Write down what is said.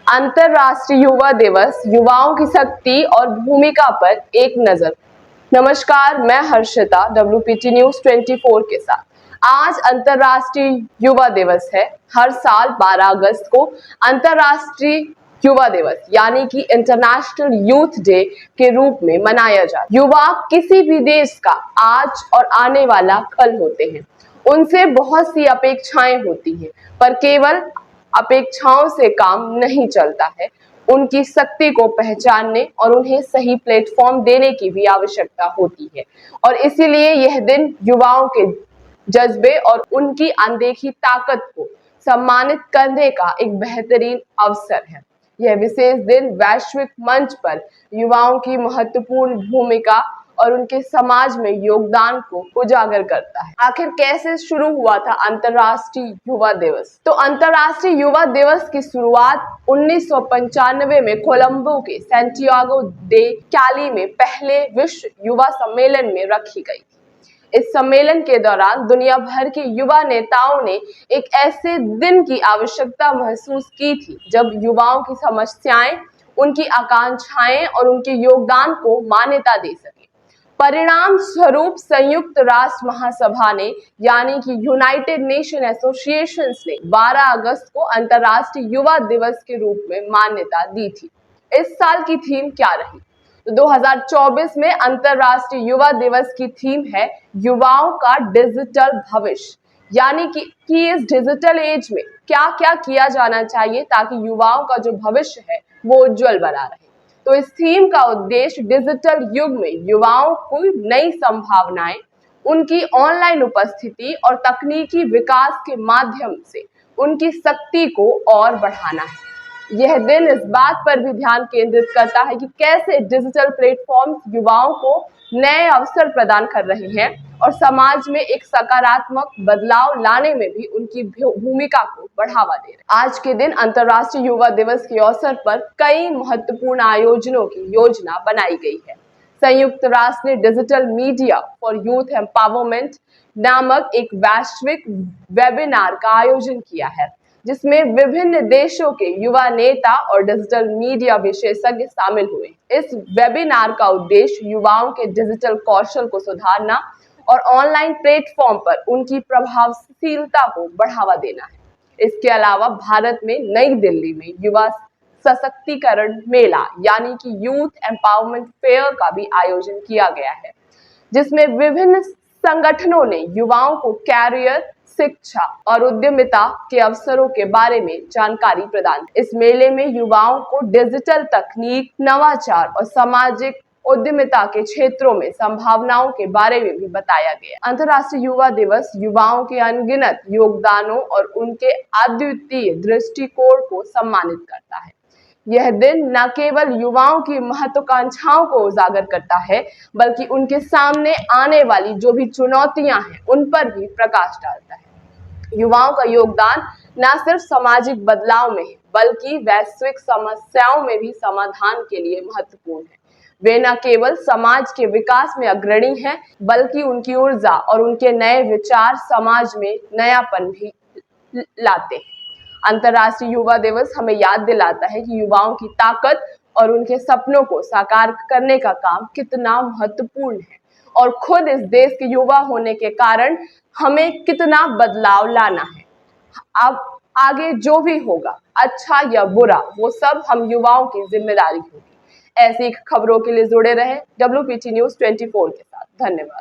अंतर्राष्ट्रीय युवा दिवस, युवाओं की शक्ति और भूमिका पर एक नजर। नमस्कार, मैं हर्षिता WPT न्यूज 24 के साथ। आज अंतर्राष्ट्रीय युवा दिवस है। हर साल 12 अगस्त को अंतर्राष्ट्रीय युवा दिवस यानी कि इंटरनेशनल यूथ डे के रूप में मनाया जाता है। युवा किसी भी देश का आज और आने वाला कल होते हैं। उनसे बहुत सी अपेक्षाएं होती हैं, पर केवल अपेक्षाओं से काम नहीं चलता है। उनकी शक्ति को पहचानने और उन्हें सही प्लेटफॉर्म देने की भी आवश्यकता होती है, और इसीलिए यह दिन युवाओं के जज्बे और उनकी अनदेखी ताकत को सम्मानित करने का एक बेहतरीन अवसर है। यह विशेष दिन वैश्विक मंच पर युवाओं की महत्वपूर्ण भूमिका और उनके समाज में योगदान को उजागर करता है। आखिर कैसे शुरू हुआ था अंतर्राष्ट्रीय युवा दिवस? तो अंतर्राष्ट्रीय युवा दिवस की शुरुआत 1995 में कोलंबो के सैंटियागो दे कैली में पहले विश्व युवा सम्मेलन में रखी गई। इस सम्मेलन के दौरान दुनिया भर के युवा नेताओं ने एक ऐसे दिन की आवश्यकता महसूस की थी जब युवाओं की समस्याएं, उनकी आकांक्षाएं और उनके योगदान को मान्यता दे सके। परिणाम स्वरूप संयुक्त राष्ट्र महासभा ने यानी कि यूनाइटेड नेशन एसोसिएशंस ने 12 अगस्त को अंतर्राष्ट्रीय युवा दिवस के रूप में मान्यता दी थी। इस साल की थीम क्या रही? तो 2024 में अंतर्राष्ट्रीय युवा दिवस की थीम है युवाओं का डिजिटल भविष्य, यानी कि इस डिजिटल एज में क्या क्या किया जाना चाहिए ताकि युवाओं का जो भविष्य है वो उज्जवल बना रहे। तो इस थीम का उद्देश्य डिजिटल युग में युवाओं को नई संभावनाएं, उनकी ऑनलाइन उपस्थिति और तकनीकी विकास के माध्यम से उनकी शक्ति को और बढ़ाना है। यह दिन इस बात पर भी ध्यान केंद्रित करता है कि कैसे डिजिटल प्लेटफॉर्म्स युवाओं को नए अवसर प्रदान कर रहे हैं और समाज में एक सकारात्मक बदलाव लाने में भी उनकी भूमिका को बढ़ावा दे रहे हैं। आज के दिन अंतर्राष्ट्रीय युवा दिवस के अवसर पर कई महत्वपूर्ण आयोजनों की योजना बनाई गई है। संयुक्त राष्ट्र ने digital media for youth empowerment नामक एक वैश्विक वेबिनार का आयोजन किया है, जिसमें विभिन्न देशों के युवा नेता और डिजिटल मीडिया विशेषज्ञ शामिल हुए। इस वेबिनार का उद्देश्य युवाओं के डिजिटल कौशल को सुधारना और ऑनलाइन प्लेटफॉर्म पर उनकी प्रभावशीलता को बढ़ावा देना है। इसके अलावा भारत में नई दिल्ली में युवा सशक्तिकरण मेला यानी कि यूथ एम्पावरमेंट फेयर का भी आयोजन किया गया है, जिसमें विभिन्न संगठनों ने युवाओं को कैरियर, शिक्षा और उद्यमिता के अवसरों के बारे में जानकारी प्रदान की। इस मेले में युवाओं को डिजिटल तकनीक, नवाचार और सामाजिक उद्यमिता के क्षेत्रों में संभावनाओं के बारे में भी बताया गया। अंतर्राष्ट्रीय युवा दिवस युवाओं के अनगिनत योगदानों और उनके अद्वितीय दृष्टिकोण को सम्मानित करता है। यह दिन न केवल युवाओं की महत्वाकांक्षाओं को उजागर करता है, बल्कि उनके सामने आने वाली जो भी चुनौतियां हैं उन पर भी प्रकाश डालता है। युवाओं का योगदान न सिर्फ सामाजिक बदलाव में है, बल्कि वैश्विक समस्याओं में भी समाधान के लिए महत्वपूर्ण है। वे न केवल समाज के विकास में अग्रणी हैं, बल्कि उनकी ऊर्जा और उनके नए विचार समाज में नयापन भी लाते हैं। अंतर्राष्ट्रीय युवा दिवस हमें याद दिलाता है कि युवाओं की ताकत और उनके सपनों को साकार करने का काम कितना महत्वपूर्ण है, और खुद इस देश के युवा होने के कारण हमें कितना बदलाव लाना है। अब आगे जो भी होगा, अच्छा या बुरा, वो सब हम युवाओं की जिम्मेदारी होगी। ऐसी खबरों के लिए जुड़े रहे WPT न्यूज 24 के साथ। धन्यवाद।